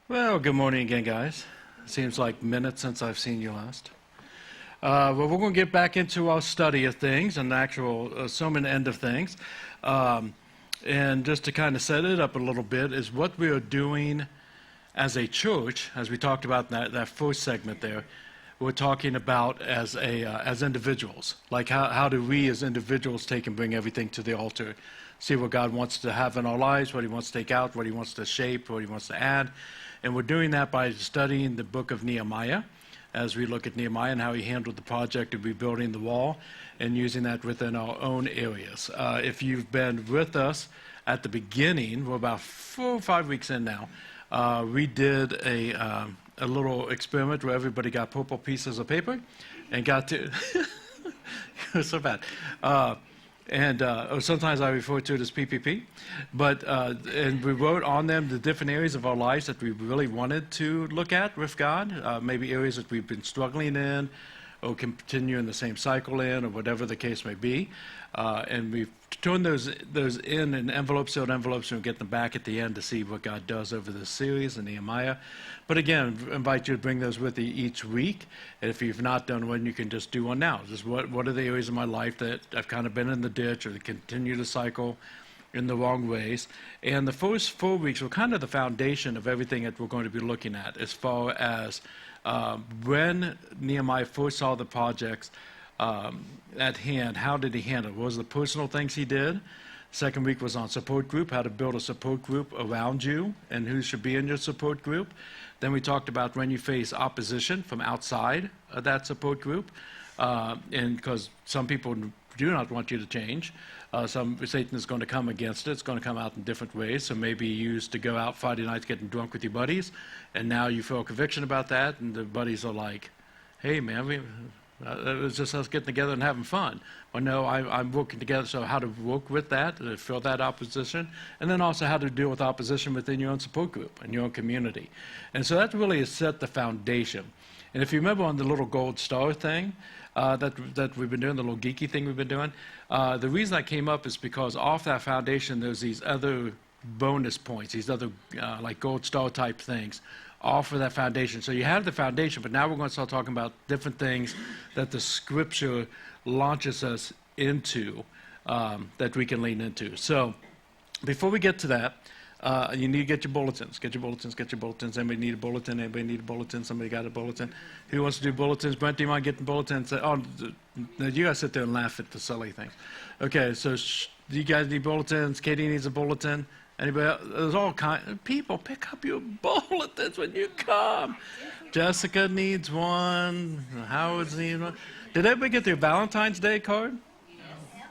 Well, good morning again, guys. Seems like minutes since I've seen you last. Well, we're going to get back into our study of things and the actual sermon end of things. And just to kind of set it up a little bit is what we are doing as a church, as we talked about in that first segment there. We're talking about as individuals. Like how do we as individuals take and bring everything to the altar, see what God wants to have in our lives, what he wants to take out, what he wants to shape, what he wants to add. And we're doing that by studying the book of Nehemiah, as we look at Nehemiah and how he handled the project of rebuilding the wall and using that within our own areas. If you've been with us at the beginning, we're about 4 or 5 weeks in now, we did a little experiment where everybody got purple pieces of paper and got to... It was so bad. Or sometimes I refer to it as PPP, and we wrote on them the different areas of our lives that we really wanted to look at with God, maybe areas that we've been struggling in or continue in the same cycle in, or whatever the case may be. And we've turned those in envelopes, sealed envelopes, and get them back at the end to see what God does over this series in Nehemiah. But again, I invite you to bring those with you each week. And if you've not done one, you can just do one now. Just what are the areas of my life that I've kind of been in the ditch or continue to cycle in the wrong ways. And the first 4 weeks were kind of the foundation of everything that we're going to be looking at as far as when Nehemiah first saw the projects at hand, how did he handle it? What was the personal things he did? Second week was on support group, how to build a support group around you and who should be in your support group. Then we talked about when you face opposition from outside of that support group, and because some people do not want you to change. Satan is going to come against it. It's going to come out in different ways. So maybe you used to go out Friday nights getting drunk with your buddies, and now you feel a conviction about that, and the buddies are like, hey, man, it was just us getting together and having fun. Well, no, I'm working together, so how to work with that, to feel that opposition, and then also how to deal with opposition within your own support group and your own community. And so that really has set the foundation. And if you remember on the little gold star thing that we've been doing, the little geeky thing we've been doing, the reason that came up is because off that foundation there's these other bonus points, these other like gold star type things off of that foundation. So you have the foundation, but now we're going to start talking about different things that the Scripture launches us into that we can lean into. So before we get to that, you need to get your bulletins. Get your bulletins, get your bulletins. Anybody need a bulletin? Anybody need a bulletin? Somebody got a bulletin? Who wants to do bulletins? Brent, do you mind getting bulletins? Oh, no, you guys sit there and laugh at the silly things. Okay, so do you guys need bulletins? Katie needs a bulletin. Anybody else? There's all kinds of people. Pick up your bulletins when you come. Jessica needs one. Howard's needs one. Did everybody get their Valentine's Day card?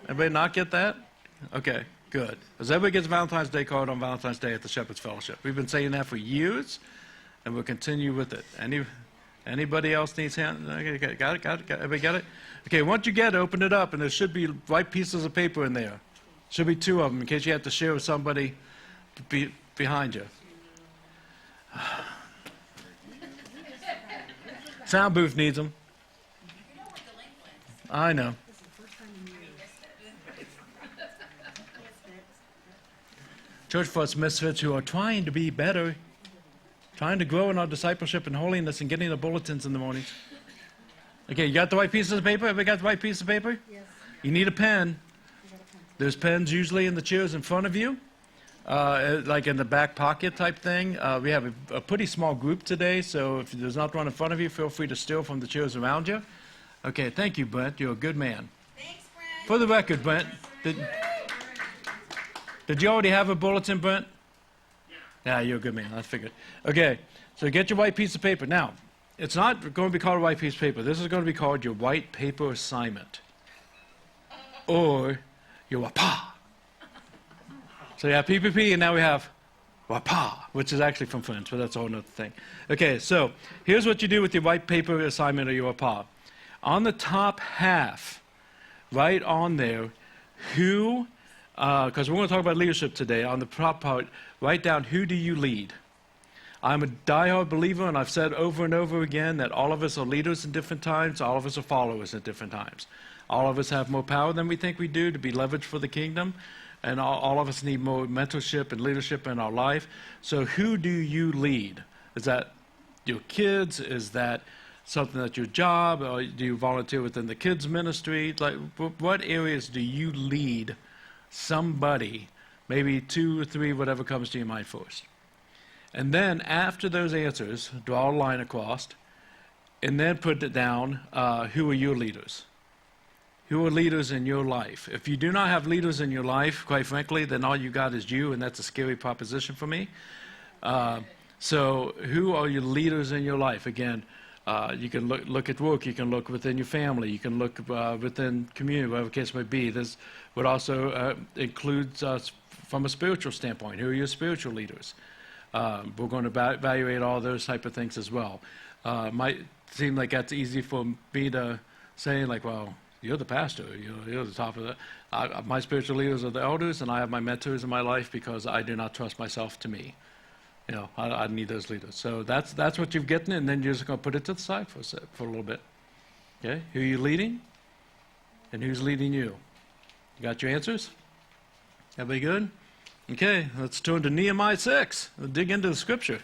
Everybody not get that? Okay, good. Because everybody gets a Valentine's Day card on Valentine's Day at the Shepherd's Fellowship. We've been saying that for years, and we'll continue with it. Anybody else needs hand? Okay, got it? Everybody got it? Okay, once you get it, open it up, and there should be white pieces of paper in there. Should be 2 of them in case you have to share with somebody behind you. Sound booth needs them. I know. Church for us misfits who are trying to be better, trying to grow in our discipleship and holiness and getting the bulletins in the mornings. Okay, you got the white pieces of paper? Everybody got the white piece of paper? Yes. You need a pen. There's pens usually in the chairs in front of you. Like in the back pocket type thing. We have a pretty small group today, so if there's not one in front of you, feel free to steal from the chairs around you. Okay, thank you, Brent. You're a good man. Thanks, Brent. For the record, Brent, did you already have a bulletin, Brent? Yeah, you're a good man. I figured. Okay, so get your white piece of paper. Now, it's not going to be called a white piece of paper. This is going to be called your white paper assignment. Or your WAPA. So you have PPP, and now we have WAPA, which is actually from French, but that's a whole other thing. Okay, so here's what you do with your white paper assignment or your WAPA. On the top half, right on there, who, because we're going to talk about leadership today, on the top part, write down who do you lead. I'm a diehard believer, and I've said over and over again that all of us are leaders in different times, all of us are followers at different times. All of us have more power than we think we do to be leveraged for the kingdom. And all of us need more mentorship and leadership in our life. So who do you lead? Is that your kids? Is that something at your job? Or do you volunteer within the kids ministry? Like, what areas do you lead somebody, maybe 2 or 3, whatever comes to your mind first? And then after those answers, draw a line across, and then put it down, who are your leaders? Who are leaders in your life? If you do not have leaders in your life, quite frankly, then all you got is you, and that's a scary proposition for me. So who are your leaders in your life? Again, you can look at work, you can look within your family, you can look within community, whatever the case may be. This would also include from a spiritual standpoint. Who are your spiritual leaders? We're going to evaluate all those type of things as well. Might seem like that's easy for me to say, like, well, you're the pastor, you're the top of the. My spiritual leaders are the elders, and I have my mentors in my life because I do not trust myself to me. I need those leaders. So that's what you're getting, and then you're just going to put it to the side for a little bit. Okay, who are you leading, and who's leading you? You got your answers? Everybody good? Okay, let's turn to Nehemiah 6. We'll dig into the scripture.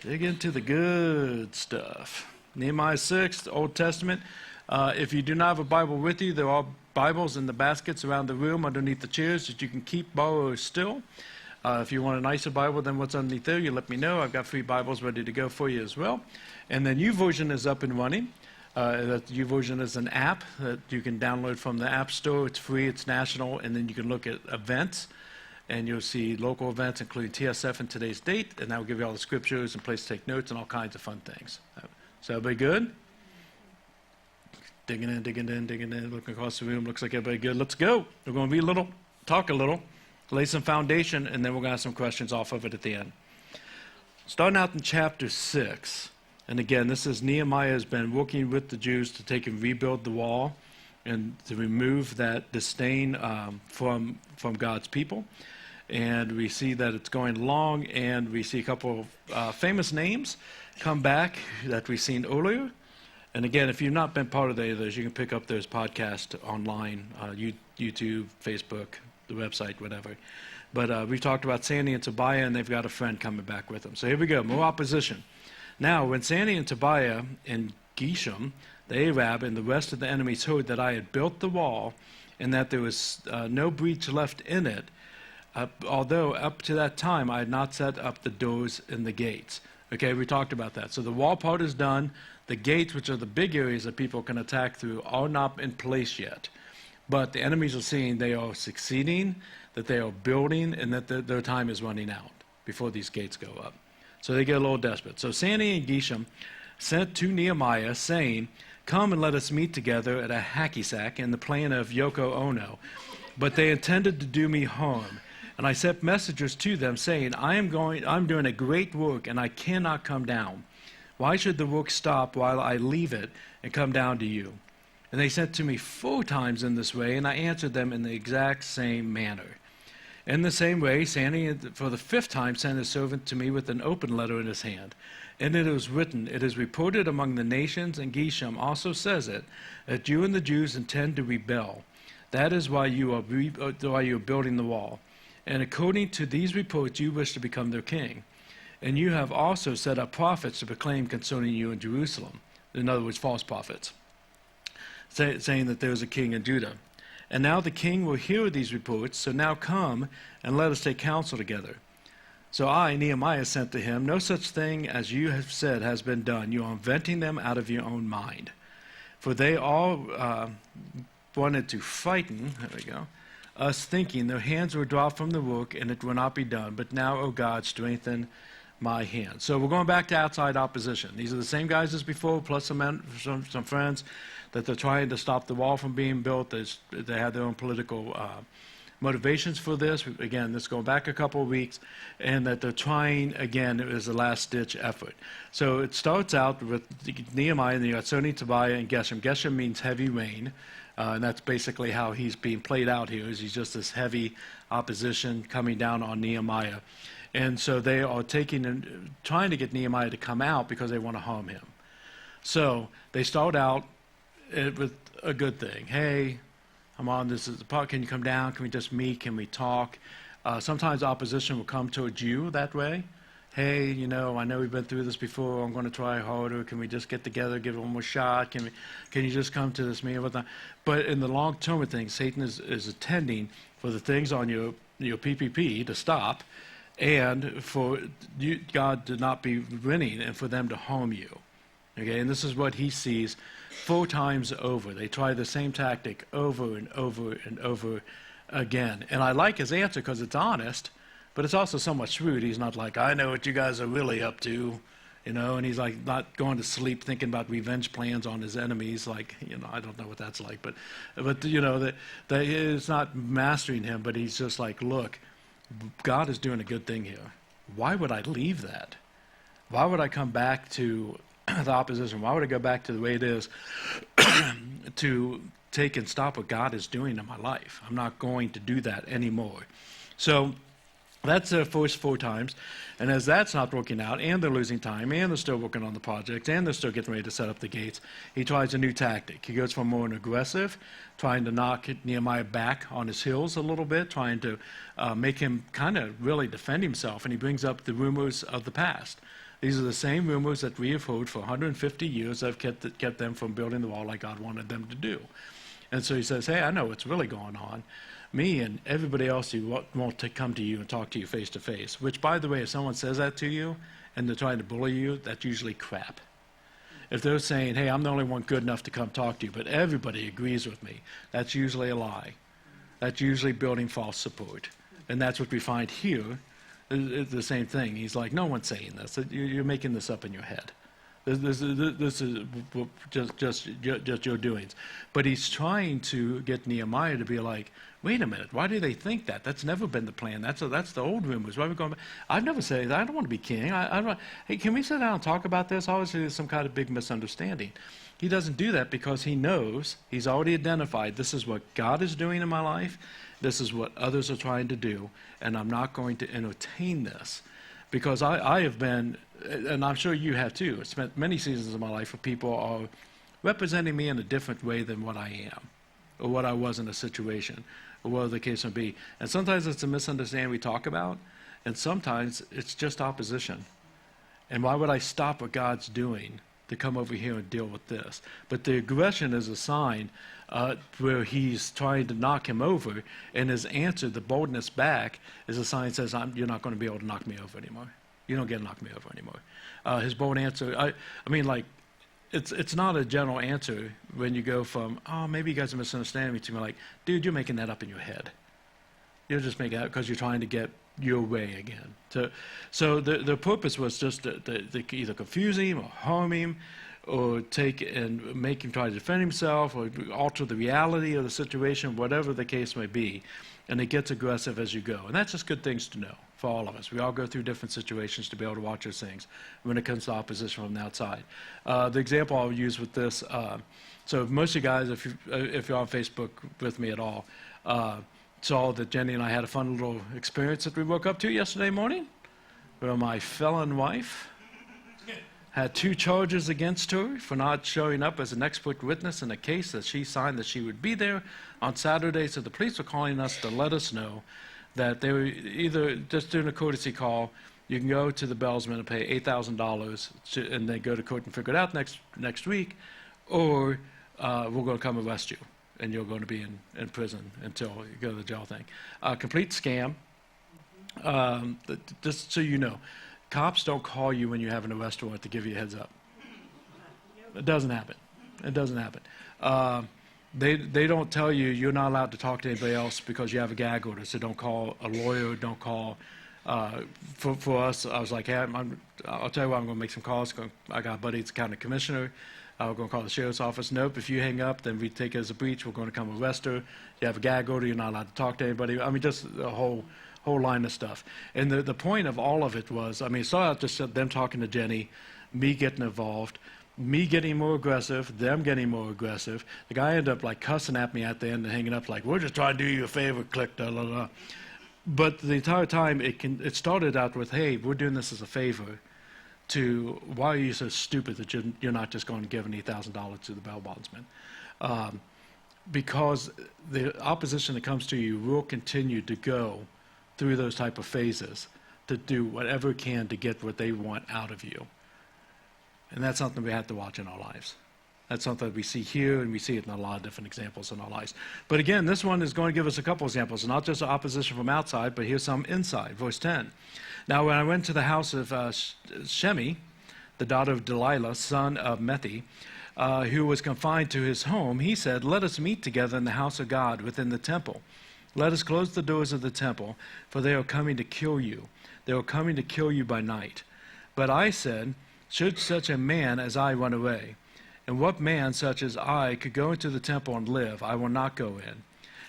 Dig into the good stuff. Nehemiah 6, the Old Testament. If you do not have a Bible with you, there are Bibles in the baskets around the room underneath the chairs that you can keep, borrow, or steal. If you want a nicer Bible than what's underneath there, you let me know. I've got free Bibles ready to go for you as well. And then YouVersion is up and running. That YouVersion is an app that you can download from the App Store. It's free, it's national, and then you can look at events, and you'll see local events, including TSF and today's date, and that will give you all the scriptures and place to take notes and all kinds of fun things. So everybody good? Digging in, looking across the room. Looks like everybody good. Let's go. We're going to read a little, talk a little, lay some foundation, and then we're going to have some questions off of it at the end. Starting out in chapter 6, and again, this is Nehemiah has been working with the Jews to take and rebuild the wall and to remove that disdain from God's people. And we see that it's going along, and we see a couple of famous names come back that we've seen earlier. And again, if you've not been part of any of those, you can pick up those podcasts online, YouTube, Facebook, the website, whatever. But we talked about Sandy and Tobiah, and they've got a friend coming back with them. So here we go, more opposition. Now, when Sandy and Tobiah and Geshem, the Arab, and the rest of the enemies heard that I had built the wall and that there was no breach left in it, although up to that time I had not set up the doors and the gates. Okay, we talked about that. So the wall part is done. The gates, which are the big areas that people can attack through, are not in place yet. But the enemies are seeing they are succeeding, that they are building, and that their time is running out before these gates go up. So they get a little desperate. So Sandy and Geshem sent to Nehemiah, saying, "Come and let us meet together at a hacky sack in the plain of Yoko Ono." But they intended to do me harm. And I sent messengers to them, saying, I'm doing a great work, and I cannot come down. Why should the work stop while I leave it and come down to you? And they sent to me 4 times in this way, and I answered them in the exact same manner. In the same way, Sandy, for the 5th time, sent a servant to me with an open letter in his hand. And it was written, "It is reported among the nations," and Geshem also says it, "that you and the Jews intend to rebel. That is why you are building the wall. And according to these reports, you wish to become their king. And you have also set up prophets to proclaim concerning you in Jerusalem." In other words, false prophets, saying that there is a king in Judah. "And now the king will hear these reports, so now come and let us take counsel together." So I, Nehemiah, sent to him, "No such thing as you have said has been done. You are inventing them out of your own mind. For they all wanted to frighten, us, thinking their hands were dropped from the work and it will not be done. But now, O God, strengthen my hand." So we're going back to outside opposition. These are the same guys as before, plus some friends that they're trying to stop the wall from being built. They have their own political motivations for this. Again, this is going back a couple of weeks, and that they're trying, again, it was a last-ditch effort. So it starts out with Nehemiah, and you got Sandy, Tobiah, and Geshem. Geshem means heavy rain, and that's basically how he's being played out here, is he's just this heavy opposition coming down on Nehemiah. And so they are taking and trying to get Nehemiah to come out because they want to harm him. So they start out with a good thing. "Hey, I'm on this. Can you come down? Can we just meet? Can we talk?" Sometimes opposition will come towards you that way. hey, I know we've been through this before. I'm going to try harder. Can we just get together, give it one more shot? Can you just come to this meeting with them? But in the long term of things, Satan is attending for the things on your PPP to stop, and for God to not be winning, and for them to harm you. Okay, and this is what he sees 4 times over. They try the same tactic over and over and over again. And I like his answer because it's honest, but it's also somewhat shrewd. He's not like, I know what you guys are really up to, and he's like not going to sleep thinking about revenge plans on his enemies. Like, I don't know what that's like, but that it's not mastering him, but he's just like, look, God is doing a good thing here. Why would I leave that? Why would I come back to the opposition? Why would I go back to the way it is to take and stop what God is doing in my life? I'm not going to do that anymore. So that's the first 4 times. And as that's not working out, and they're losing time, and they're still working on the project, and they're still getting ready to set up the gates, he tries a new tactic. He goes from more an aggressive, trying to knock Nehemiah back on his heels a little bit, trying to make him kind of really defend himself. And he brings up the rumors of the past. These are the same rumors that we have heard for 150 years that have kept them from building the wall like God wanted them to do. And so he says, hey, I know what's really going on. Me and everybody else who won't come to you and talk to you face to face, which, by the way, if someone says that to you and they're trying to bully you, that's usually crap. If they're saying, hey, I'm the only one good enough to come talk to you, but everybody agrees with me, that's usually a lie. That's usually building false support. And that's what we find here. It's the same thing. He's like, no one's saying this. You're making this up in your head. This is just your doings. But he's trying to get Nehemiah to be like, wait a minute, why do they think that? That's never been the plan. That's the old rumors. Why are we going back? I've never said that. I don't want to be king. Hey, can we sit down and talk about this? Obviously, there's some kind of big misunderstanding. He doesn't do that because he knows, he's already identified, this is what God is doing in my life. This is what others are trying to do, and I'm not going to entertain this. Because I have been, and I'm sure you have too, spent many seasons of my life where people are representing me in a different way than what I am, or what I was in a situation, or whatever the case may be. And sometimes it's a misunderstanding we talk about, and sometimes it's just opposition. And why would I stop what God's doing to come over here and deal with this? But the aggression is a sign where he's trying to knock him over, and his answer, the boldness back, is a sign that says, you're not going to be able to knock me over anymore. You don't get to knock me over anymore. His bold answer, I mean, like, it's not a general answer when you go from, oh, maybe you guys are misunderstanding me, to me like, dude, you're making that up in your head. You're just making that because you're trying to get your way again. So the purpose was just to either confuse him or harm him, or take and make him try to defend himself, or alter the reality of the situation, whatever the case may be. And it gets aggressive as you go. And that's just good things to know for all of us. We all go through different situations to be able to watch those things when it comes to opposition from the outside. The example I'll use with this, so most of you guys, if you're on Facebook with me at all, saw that Jenny and I had a fun little experience that we woke up to yesterday morning, where my felon wife had 2 charges against her for not showing up as an expert witness in a case that she signed that she would be there on Saturday. So the police were calling us to let us know that they were either just doing a courtesy call. You can go to the Bellsman and pay $8,000 and then go to court and figure it out next week, or we're going to come arrest you and you're going to be in prison until you go to the jail thing. Complete scam. Just so you know, cops don't call you when you have an arrest warrant to give you a heads up. It doesn't happen. It doesn't happen. They don't tell you you're not allowed to talk to anybody else because you have a gag order. So don't call a lawyer. Don't call. For us, I was like, hey, I'll tell you what, I'm going to make some calls. I got a buddy that's county commissioner. We're going to call the sheriff's office. Nope, if you hang up, then we take it as a breach. We're going to come arrest her. You have a gag order. You're not allowed to talk to anybody. I mean, just a whole line of stuff. And the point of all of it was, I mean, it started out just them talking to Jenny, me getting involved, me getting more aggressive, them getting more aggressive. The guy ended up like cussing at me at the end and hanging up like, we're just trying to do you a favor, click, da, da, da. But the entire time, it started out with, hey, we're doing this as a favor, to why are you so stupid that you're not just going to give an $8,000 to the bail bondsman? Because the opposition that comes to you will continue to go through those type of phases to do whatever it can to get what they want out of you. And that's something we have to watch in our lives. That's something we see here, and we see it in a lot of different examples in our lives. But again, this one is going to give us a couple examples, not just opposition from outside, but here's some inside. Verse 10. Now, when I went to the house of Shemi, the daughter of Delilah, son of Methi, who was confined to his home, he said, "Let us meet together in the house of God within the temple. Let us close the doors of the temple, for they are coming to kill you. They are coming to kill you by night." But I said, "Should such a man as I run away? And what man such as I could go into the temple and live? I will not go in."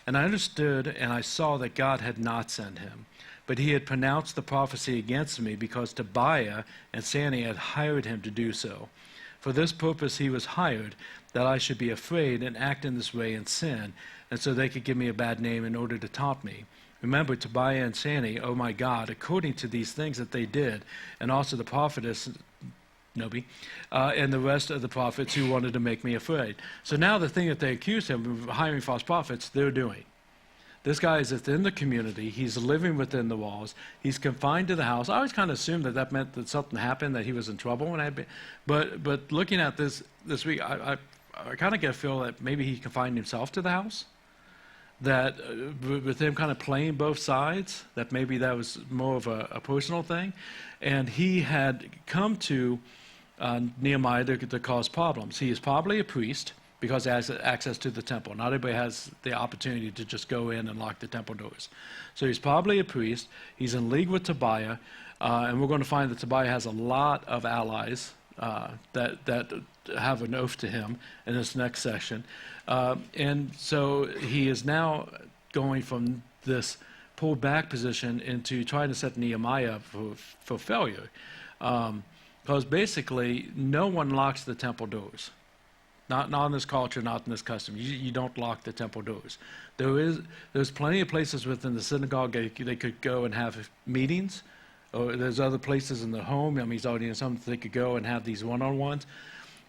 And I understood, and I saw that God had not sent him, but he had pronounced the prophecy against me, because Tobiah and Sanballat had hired him to do so. For this purpose he was hired, that I should be afraid and act in this way and sin, and so they could give me a bad name in order to taunt me. Remember Tobiah and Sanballat, oh my God, according to these things that they did, and also the prophetess Nobi, and the rest of the prophets who wanted to make me afraid. So now the thing that they accused him of hiring false prophets, they're doing. This guy is within the community. He's living within the walls. He's confined to the house. I always kind of assumed that meant that something happened, that he was in trouble. But looking at this week, I kind of get a feel that maybe he confined himself to the house. That with him kind of playing both sides, that maybe that was more of a personal thing. And he had come to Nehemiah to cause problems. He is probably a priest, because he has access to the temple. Not everybody has the opportunity to just go in and lock the temple doors. So he's probably a priest. He's in league with Tobiah, and we're going to find that Tobiah has a lot of allies that have an oath to him in this next section. And so he is now going from this pulled back position into trying to set Nehemiah up for failure. Because basically, no one locks the temple doors. Not in this culture, not in this custom. You don't lock the temple doors. There's plenty of places within the synagogue they could go and have meetings. Or there's other places in the home. I mean, he's already in some they could go and have these one-on-ones.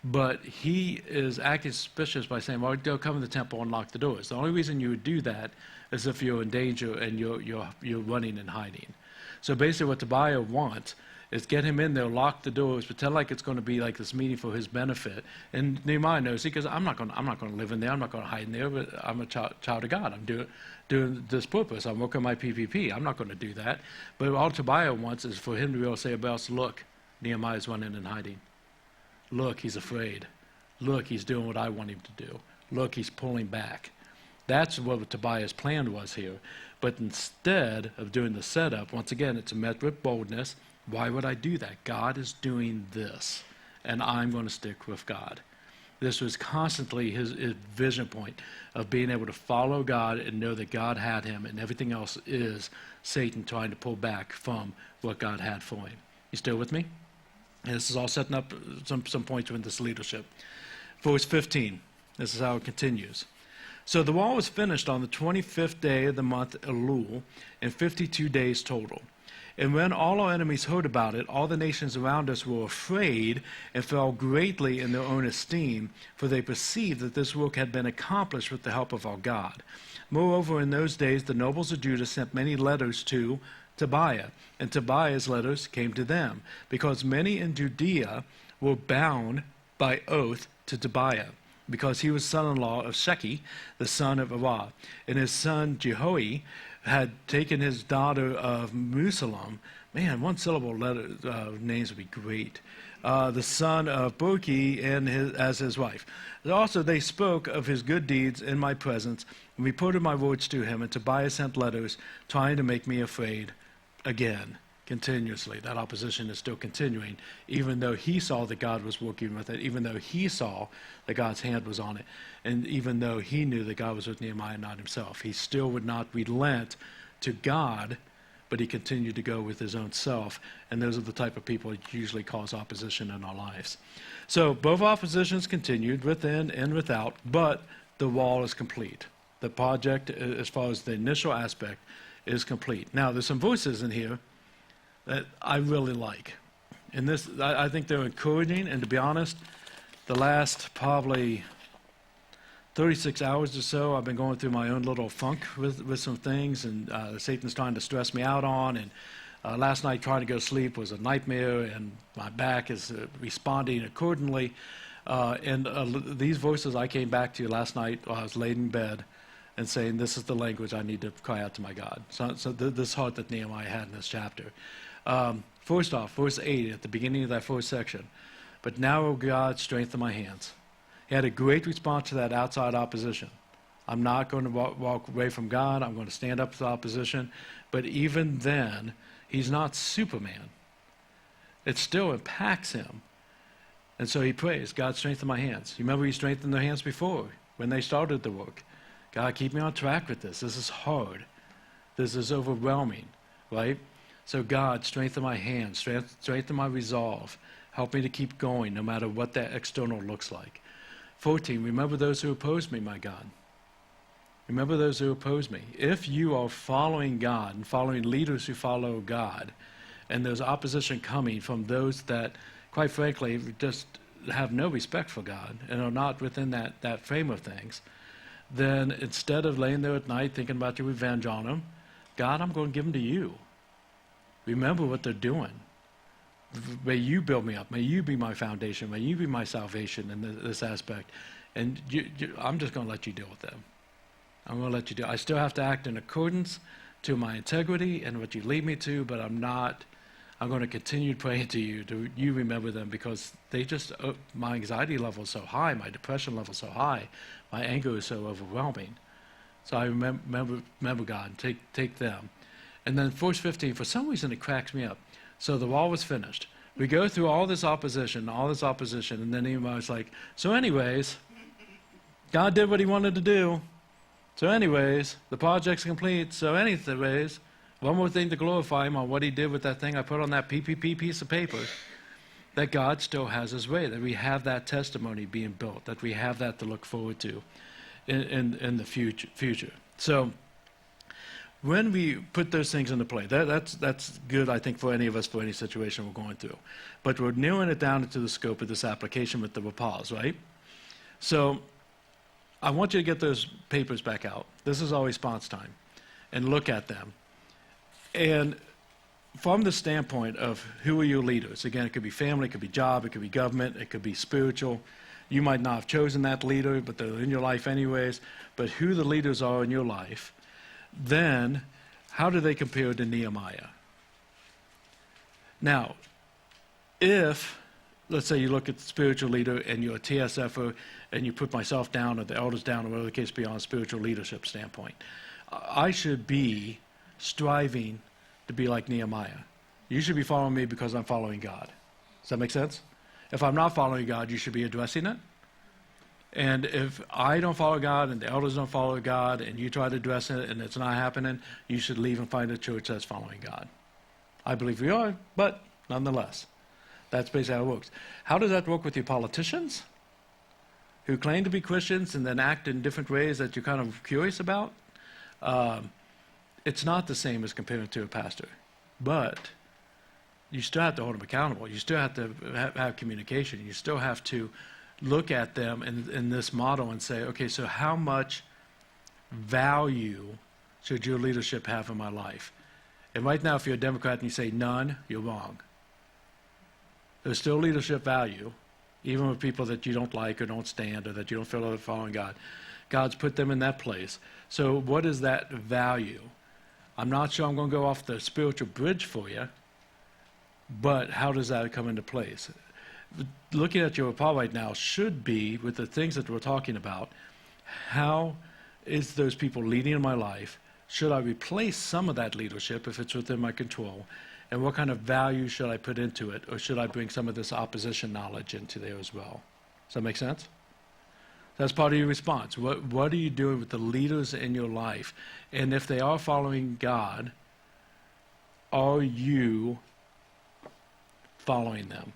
But he is acting suspicious by saying, "Well, don't come in the temple and lock the doors." The only reason you would do that is if you're in danger and you're running and hiding. So basically, what Tobiah wants is get him in there, lock the doors, pretend like it's going to be like this meeting for his benefit. And Nehemiah knows, because I'm not going to live in there. I'm not going to hide in there. But I'm a child of God. I'm doing this purpose. I'm working my PPP. I'm not going to do that. But all Tobiah wants is for him to be able to say about us, "Look, Nehemiah's running and hiding. Look, he's afraid. Look, he's doing what I want him to do. Look, he's pulling back." That's what Tobiah's plan was here. But instead of doing the setup, once again, it's met with boldness. Why would I do that? God is doing this, and I'm going to stick with God. This was constantly his vision point of being able to follow God and know that God had him, and everything else is Satan trying to pull back from what God had for him. You still with me? And this is all setting up some points with this leadership. Verse 15, this is how it continues. So the wall was finished on the 25th day of the month Elul, in 52 days total. And when all our enemies heard about it, all the nations around us were afraid and fell greatly in their own esteem, for they perceived that this work had been accomplished with the help of our God. Moreover, in those days the nobles of Judah sent many letters to Tobiah, and Tobiah's letters came to them, because many in Judea were bound by oath to Tobiah, because he was son-in-law of Shechi, the son of Arah, and his son Jehoiah had taken his daughter of Musallam. Man, one-syllable names would be great. The son of Burki as his wife. Also they spoke of his good deeds in my presence, and reported my words to him, and Tobiah sent letters trying to make me afraid again, continuously. That opposition is still continuing, even though he saw that God was working with it, even though he saw that God's hand was on it, and even though he knew that God was with Nehemiah, not himself. He still would not relent to God, but he continued to go with his own self, and those are the type of people who usually cause opposition in our lives. So both oppositions continued, within and without, but the wall is complete. The project, as far as the initial aspect, is complete. Now, there's some verses in here that I really like. And this, I think they're encouraging, and to be honest, the last probably 36 hours or so, I've been going through my own little funk with some things, and Satan's trying to stress me out on, and Last night trying to go to sleep was a nightmare, and my back is responding accordingly. These voices I came back to last night while I was laid in bed and saying, this is the language I need to cry out to my God. This heart that Nehemiah had in this chapter. First off, verse 8 at the beginning of that first section. But now, O God, strengthen my hands. He had a great response to that outside opposition. I'm not going to walk away from God. I'm going to stand up to opposition. But even then, he's not Superman. It still impacts him. And so he prays, God, strengthen my hands. You remember he strengthened their hands before when they started the work. God, keep me on track with this. This is hard. This is overwhelming, right? So God, strengthen my hands, strengthen my resolve. Help me to keep going no matter what that external looks like. 14, remember those who oppose me, my God. Remember those who oppose me. If you are following God and following leaders who follow God, and there's opposition coming from those that, quite frankly, just have no respect for God and are not within that frame of things, then instead of laying there at night thinking about your revenge on them, God, I'm going to give them to you. Remember what they're doing. May you build me up. May you be my foundation. May you be my salvation in this aspect. And I'm just going to let you deal with them. I'm going to let you do it. I still have to act in accordance to my integrity and what you lead me to, but I'm going to continue praying to you remember them, because they just, my anxiety level is so high, my depression level is so high, my anger is so overwhelming. So I remember God, take them. And then verse 15, for some reason it cracks me up. So the wall was finished. We go through all this opposition, and then Nehemiah's like, so anyways, God did what he wanted to do. So anyways, the project's complete. So anyways, one more thing to glorify him on what he did with that thing I put on that PPP piece of paper, that God still has his way, that we have that testimony being built, that we have that to look forward to in the future. So when we put those things into play, that's good, I think, for any of us, for any situation we're going through. But we're narrowing it down into the scope of this application with the pause, right? So I want you to get those papers back out. This is our response time. And look at them. And from the standpoint of who are your leaders, again, it could be family, it could be job, it could be government, it could be spiritual. You might not have chosen that leader, but they're in your life anyways. But who the leaders are in your life, then how do they compare to Nehemiah? Now, if, let's say you look at the spiritual leader and you're a TSFer and you put myself down or the elders down or whatever the case be on a spiritual leadership standpoint, I should be striving to be like Nehemiah. You should be following me because I'm following God. Does that make sense? If I'm not following God, you should be addressing it. And if I don't follow God and the elders don't follow God and you try to address it and it's not happening, you should leave and find a church that's following God. I believe we are, but nonetheless, that's basically how it works. How does that work with your politicians who claim to be Christians and then act in different ways that you're kind of curious about? It's not the same as comparing to a pastor, but you still have to hold them accountable. You still have to have communication. You still have to look at them in this model and say, okay, so how much value should your leadership have in my life? And right now, if you're a Democrat and you say none, you're wrong. There's still leadership value, even with people that you don't like or don't stand or that you don't feel are following God. God's put them in that place. So what is that value? I'm not sure I'm going to go off the spiritual bridge for you, but how does that come into place? Looking at your report right now should be, with the things that we're talking about, how is those people leading in my life? Should I replace some of that leadership if it's within my control? And what kind of value should I put into it? Or should I bring some of this opposition knowledge into there as well? Does that make sense? That's part of your response. What are you doing with the leaders in your life? And if they are following God, are you following them?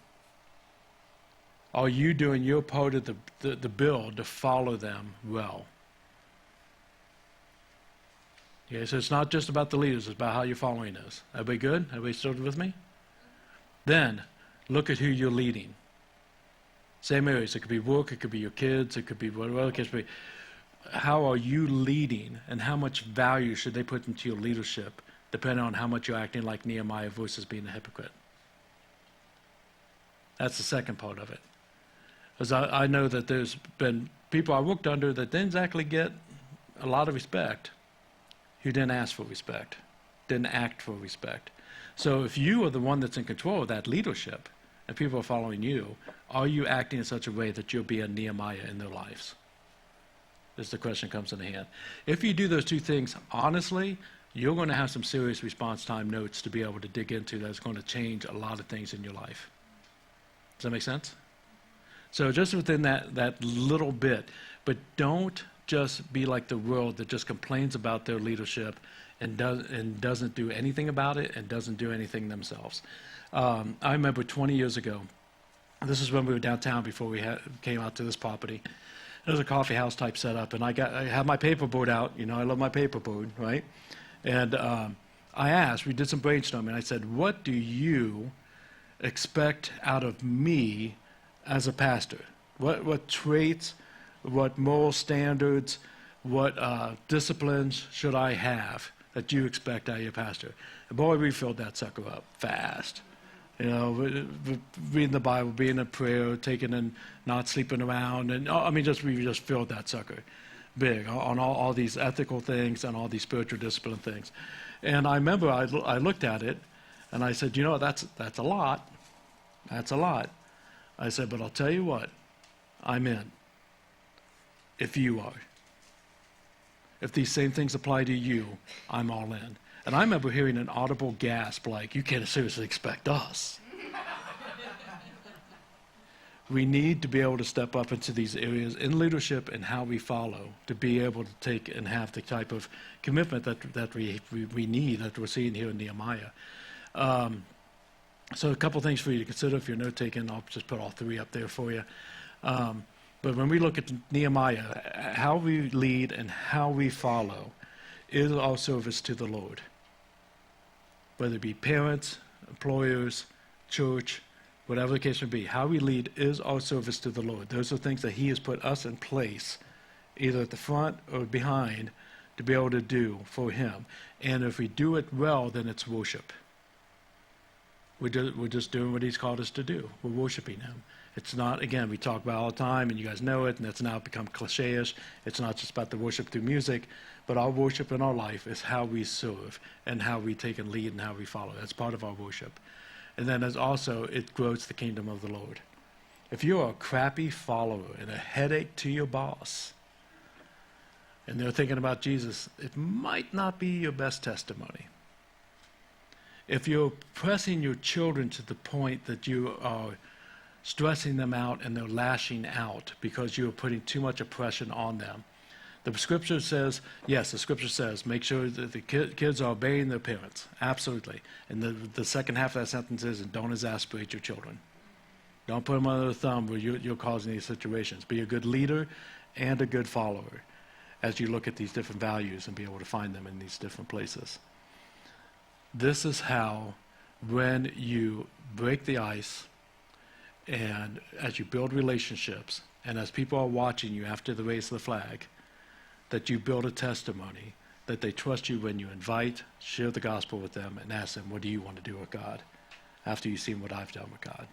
Are you doing your part of the build to follow them well? Okay, so it's not just about the leaders, it's about how you're following those. Everybody good? Everybody still with me? Then, look at who you're leading. Same areas. It could be work, it could be your kids, it could be whatever it could be. How are you leading, and how much value should they put into your leadership depending on how much you're acting like Nehemiah versus being a hypocrite. That's the second part of it. Because I know that there's been people I worked under that didn't exactly get a lot of respect, who didn't ask for respect, didn't act for respect. So if you are the one that's in control of that leadership, and people are following you, are you acting in such a way that you'll be a Nehemiah in their lives? As the question comes in hand. If you do those two things honestly, you're going to have some serious response time notes to be able to dig into that's going to change a lot of things in your life. Does that make sense? So just within that little bit, but don't just be like the world that just complains about their leadership and doesn't do anything about it and doesn't do anything themselves. I remember 20 years ago, this is when we were downtown before we came out to this property. It was a coffee house type setup, and I had my paperboard out. You know, I love my paperboard, right? And I asked, we did some brainstorming. I said, what do you expect out of me as a pastor? What traits, what moral standards, what disciplines should I have that you expect out of your pastor? And boy, we filled that sucker up fast. You know, reading the Bible, being in prayer, taking and not sleeping around, and we just filled that sucker big on all these ethical things and all these spiritual discipline things. And I remember I looked at it, and I said, you know, that's a lot. That's a lot. I said, but I'll tell you what, I'm in. If you are. If these same things apply to you, I'm all in. And I remember hearing an audible gasp like, you can't seriously expect us. We need to be able to step up into these areas in leadership and how we follow to be able to take and have the type of commitment that we need, that we're seeing here in Nehemiah. So a couple things for you to consider if you're note-taking. I'll just put all three up there for you. But when we look at Nehemiah, how we lead and how we follow is our service to the Lord. Whether it be parents, employers, church, whatever the case may be, how we lead is our service to the Lord. Those are things that He has put us in place, either at the front or behind, to be able to do for Him. And if we do it well, then it's worship. We're just doing what He's called us to do. We're worshiping Him. It's not, again, we talk about all the time, and you guys know it, and it's now become cliche-ish. It's not just about the worship through music, but our worship in our life is how we serve and how we take and lead and how we follow. That's part of our worship. And then as also, it grows the kingdom of the Lord. If you're a crappy follower and a headache to your boss, and they're thinking about Jesus, it might not be your best testimony. If you're pressing your children to the point that you are stressing them out and they're lashing out because you're putting too much oppression on them. The scripture says, yes, the scripture says, make sure that the kids are obeying their parents. Absolutely. And the second half of that sentence is, and don't exasperate your children. Don't put them under the thumb where you're causing these situations. Be a good leader and a good follower as you look at these different values and be able to find them in these different places. This is how, when you break the ice, and as you build relationships, and as people are watching you after the raise of the flag, that you build a testimony, that they trust you when you invite, share the gospel with them, and ask them, what do you want to do with God after you've seen what I've done with God?